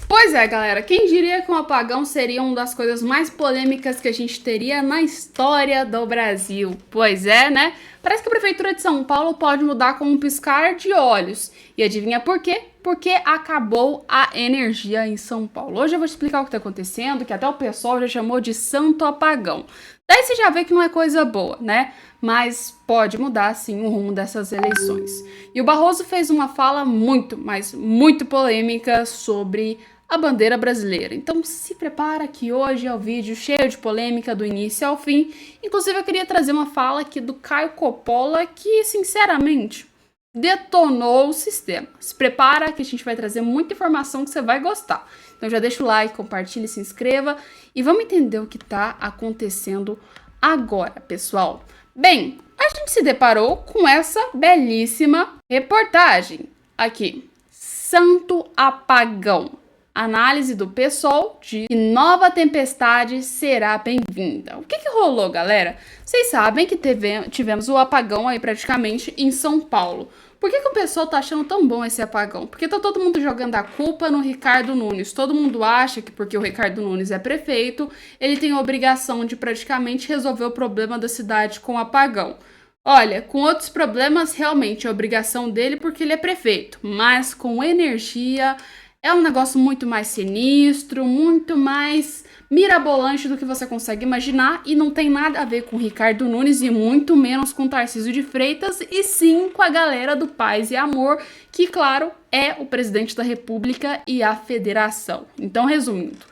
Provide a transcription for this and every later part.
Pois é, galera, quem diria que um apagão seria uma das coisas mais polêmicas que a gente teria na história do Brasil? Pois é, né? Parece que a Prefeitura de São Paulo pode mudar com um piscar de olhos. E adivinha por quê? Porque acabou a energia em São Paulo. Hoje eu vou explicar o que está acontecendo, que até o pessoal já chamou de santo apagão. Daí você já vê que não é coisa boa, né? Mas pode mudar, sim, o rumo dessas eleições. E o Barroso fez uma fala muito, mas muito polêmica sobre a bandeira brasileira. Então se prepara que hoje é o vídeo cheio de polêmica do início ao fim. Inclusive eu queria trazer uma fala aqui do Caio Coppola que, sinceramente, detonou o sistema. Se prepara que a gente vai trazer muita informação que você vai gostar. Então já deixa o like, compartilha, se inscreva e vamos entender o que está acontecendo agora, pessoal. Bem, a gente se deparou com essa belíssima reportagem aqui. Santo apagão. Análise do PSOL de que nova tempestade será bem-vinda. O que rolou, galera? Vocês sabem que tivemos o apagão aí praticamente em São Paulo. Por que o pessoal tá achando tão bom esse apagão? Porque tá todo mundo jogando a culpa no Ricardo Nunes. Todo mundo acha que porque o Ricardo Nunes é prefeito, ele tem a obrigação de praticamente resolver o problema da cidade com o apagão. Olha, com outros problemas, realmente é obrigação dele porque ele é prefeito. Mas com energia é um negócio muito mais sinistro, muito mais mirabolante do que você consegue imaginar e não tem nada a ver com Ricardo Nunes e muito menos com Tarcísio de Freitas e sim com a galera do Paz e Amor, que, claro, é o presidente da República e a Federação. Então, resumindo,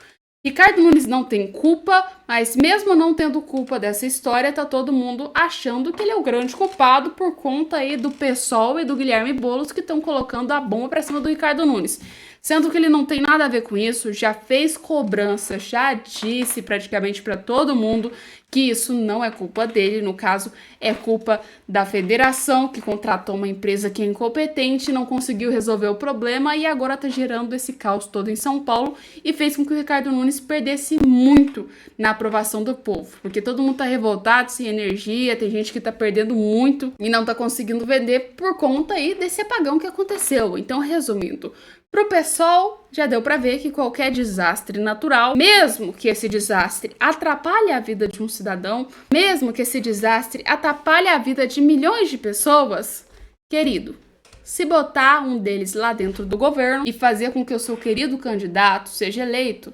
Ricardo Nunes não tem culpa, mas mesmo não tendo culpa dessa história, tá todo mundo achando que ele é o grande culpado por conta aí do PSOL e do Guilherme Boulos que estão colocando a bomba pra cima do Ricardo Nunes. Sendo que ele não tem nada a ver com isso, já fez cobrança, já disse praticamente para todo mundo que isso não é culpa dele, no caso é culpa da federação que contratou uma empresa que é incompetente, não conseguiu resolver o problema e agora está gerando esse caos todo em São Paulo e fez com que o Ricardo Nunes perdesse muito na aprovação do povo, porque todo mundo está revoltado, sem energia, tem gente que está perdendo muito e não está conseguindo vender por conta aí desse apagão que aconteceu. Então, resumindo, pro PSOL, já deu para ver que qualquer desastre natural, mesmo que esse desastre atrapalhe a vida de um cidadão, mesmo que esse desastre atrapalhe a vida de milhões de pessoas, querido, se botar um deles lá dentro do governo e fazer com que o seu querido candidato seja eleito,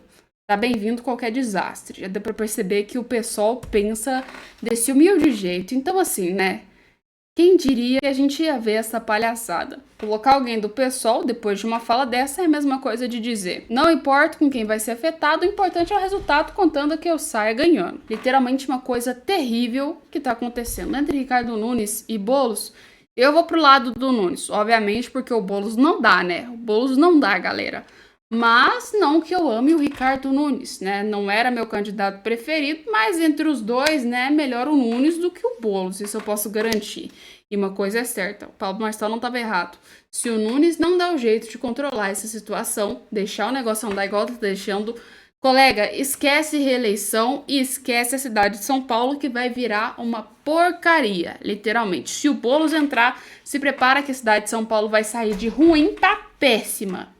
tá bem-vindo qualquer desastre. Já deu para perceber que o PSOL pensa desse humilde jeito. Então, assim, né? Quem diria que a gente ia ver essa palhaçada? Colocar alguém do PSOL depois de uma fala dessa é a mesma coisa de dizer: não importa com quem vai ser afetado, o importante é o resultado, contando que eu saia ganhando. Literalmente uma coisa terrível que tá acontecendo. Entre Ricardo Nunes e Boulos, eu vou pro lado do Nunes, obviamente, porque o Boulos não dá, né? O Boulos não dá, galera. Mas não que eu ame o Ricardo Nunes, né? Não era meu candidato preferido, mas entre os dois, né? Melhor o Nunes do que o Boulos, isso eu posso garantir. E uma coisa é certa, o Pablo Marçal não estava errado. Se o Nunes não dá o jeito de controlar essa situação, deixar o negócio andar igual tá deixando, colega, esquece reeleição e esquece a cidade de São Paulo que vai virar uma porcaria, literalmente. Se o Boulos entrar, se prepara que a cidade de São Paulo vai sair de ruim pra péssima.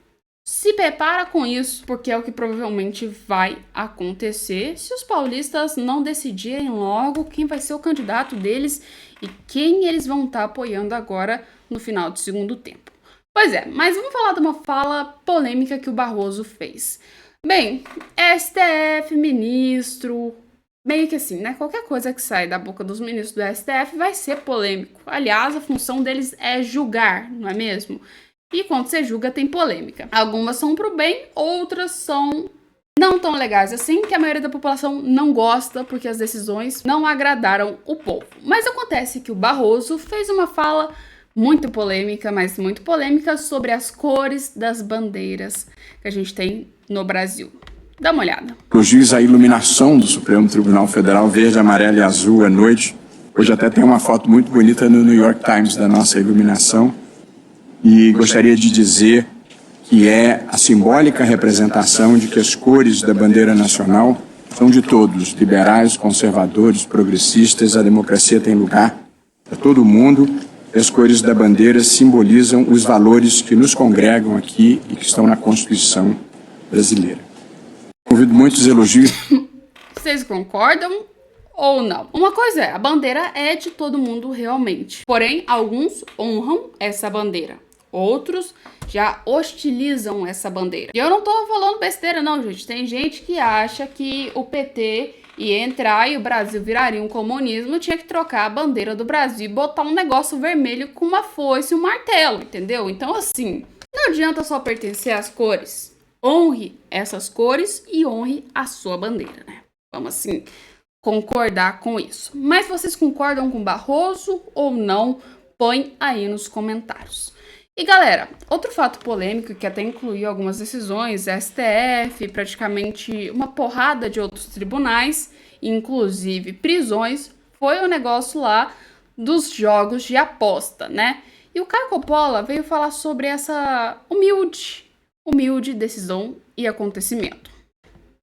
Se prepara com isso, porque é o que provavelmente vai acontecer se os paulistas não decidirem logo quem vai ser o candidato deles e quem eles vão estar apoiando agora no final do segundo tempo. Pois é, mas vamos falar de uma fala polêmica que o Barroso fez. Bem, STF, ministro, meio que assim, né? Qualquer coisa que sai da boca dos ministros do STF vai ser polêmico. Aliás, a função deles é julgar, não é mesmo? E quando você julga, tem polêmica. Algumas são pro bem, outras são não tão legais assim, que a maioria da população não gosta porque as decisões não agradaram o povo. Mas acontece que o Barroso fez uma fala muito polêmica, mas muito polêmica, sobre as cores das bandeiras que a gente tem no Brasil. Dá uma olhada. Elogios à iluminação do Supremo Tribunal Federal, verde, amarelo e azul à noite. Hoje até tem uma foto muito bonita no New York Times da nossa iluminação. E gostaria de dizer que é a simbólica representação de que as cores da bandeira nacional são de todos, liberais, conservadores, progressistas. A democracia tem lugar para todo mundo. E as cores da bandeira simbolizam os valores que nos congregam aqui e que estão na Constituição brasileira. Ouvido muitos elogios. Vocês concordam ou não? Uma coisa é, a bandeira é de todo mundo realmente. Porém, alguns honram essa bandeira. Outros já hostilizam essa bandeira. E eu não tô falando besteira não, gente. Tem gente que acha que o PT ia entrar e o Brasil viraria um comunismo, tinha que trocar a bandeira do Brasil e botar um negócio vermelho com uma foice e um martelo, entendeu? Então, assim, não adianta só pertencer às cores. Honre essas cores e honre a sua bandeira, né? Vamos, assim, concordar com isso. Mas vocês concordam com Barroso ou não? Põe aí nos comentários. E galera, outro fato polêmico que até incluiu algumas decisões, STF, praticamente uma porrada de outros tribunais, inclusive prisões, foi o negócio lá dos jogos de aposta, né? E o Caio Coppola veio falar sobre essa humilde decisão e acontecimento.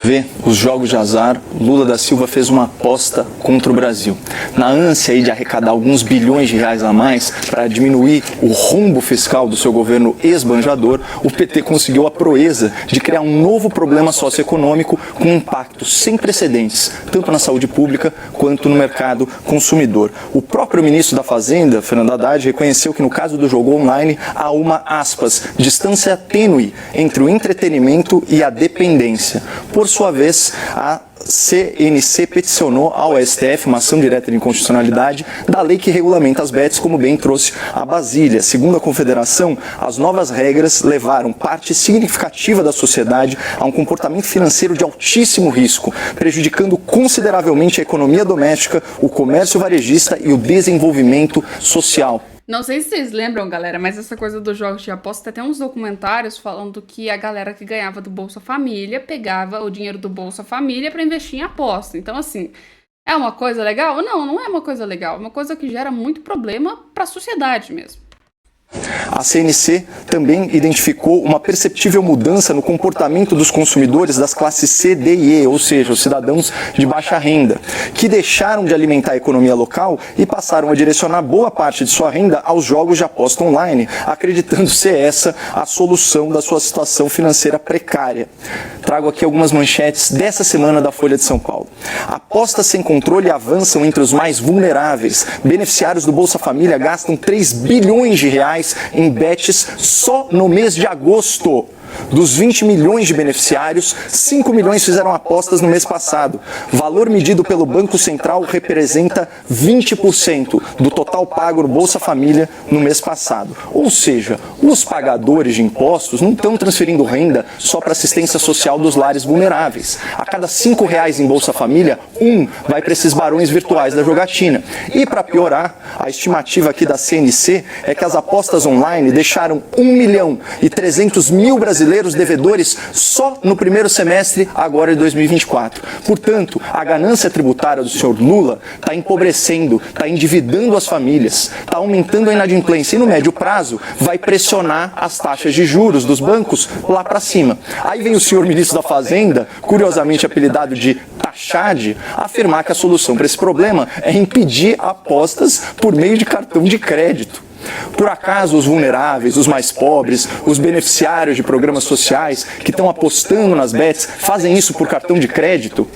Vê os jogos de azar, Lula da Silva fez uma aposta contra o Brasil. Na ânsia aí de arrecadar alguns bilhões de reais a mais para diminuir o rombo fiscal do seu governo esbanjador, o PT conseguiu a proeza de criar um novo problema socioeconômico com um impacto sem precedentes, tanto na saúde pública quanto no mercado consumidor. O próprio ministro da Fazenda, Fernando Haddad, reconheceu que no caso do jogo online há uma, aspas, distância tênue entre o entretenimento e a dependência. Por sua vez, a CNC peticionou ao STF uma ação direta de inconstitucionalidade da lei que regulamenta as bets, como bem trouxe a Basília. Segundo a Confederação, as novas regras levaram parte significativa da sociedade a um comportamento financeiro de altíssimo risco, prejudicando consideravelmente a economia doméstica, o comércio varejista e o desenvolvimento social. Não sei se vocês lembram, galera, mas essa coisa dos jogos de aposta, tem uns documentários falando que a galera que ganhava do Bolsa Família pegava o dinheiro do Bolsa Família para investir em aposta. Então, assim, é uma coisa legal? Não, não é uma coisa legal. É uma coisa que gera muito problema para a sociedade mesmo. A CNC também identificou uma perceptível mudança no comportamento dos consumidores das classes C, D e E, ou seja, os cidadãos de baixa renda, que deixaram de alimentar a economia local e passaram a direcionar boa parte de sua renda aos jogos de aposta online, acreditando ser essa a solução da sua situação financeira precária. Trago aqui algumas manchetes dessa semana da Folha de São Paulo. Apostas sem controle avançam entre os mais vulneráveis. Beneficiários do Bolsa Família gastam 3 bilhões de reais em bets só no mês de agosto. Dos 20 milhões de beneficiários, 5 milhões fizeram apostas no mês passado. Valor medido pelo Banco Central representa 20% do total pago no Bolsa Família no mês passado. Ou seja, os pagadores de impostos não estão transferindo renda só para assistência social dos lares vulneráveis. A cada R$5 em Bolsa Família, vai para esses barões virtuais da jogatina. E para piorar, a estimativa aqui da CNC é que as apostas online deixaram 1.300.000 brasileiros devedores só no primeiro semestre agora de 2024. Portanto, a ganância tributária do senhor Lula está empobrecendo, está endividando as famílias, está aumentando a inadimplência e no médio prazo vai pressionar as taxas de juros dos bancos lá para cima. Aí vem o senhor ministro da Fazenda, curiosamente apelidado de Tachad, afirmar que a solução para esse problema é impedir apostas por meio de cartão de crédito. Por acaso os vulneráveis, os mais pobres, os beneficiários de programas sociais que estão apostando nas bets fazem isso por cartão de crédito?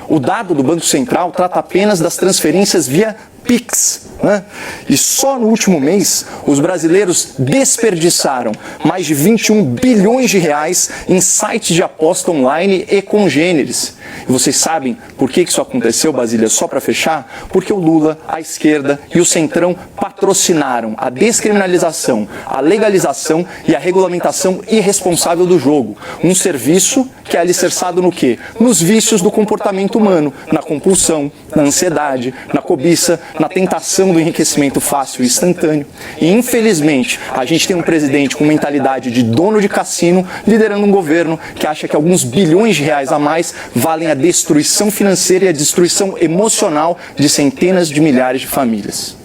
O dado do Banco Central trata apenas das transferências via Pix, né? E só no último mês, os brasileiros desperdiçaram mais de 21 bilhões de reais em sites de aposta online e congêneres. E vocês sabem por que isso aconteceu, Basília? Só para fechar? Porque o Lula, a esquerda e o Centrão patrocinaram a descriminalização, a legalização e a regulamentação irresponsável do jogo. Um serviço que é alicerçado no quê? Nos vícios do comportamento humano, na compulsão, na ansiedade, na cobiça, na tentação do enriquecimento fácil e instantâneo. E, infelizmente, a gente tem um presidente com mentalidade de dono de cassino liderando um governo que acha que alguns bilhões de reais a mais valem a destruição financeira e a destruição emocional de centenas de milhares de famílias.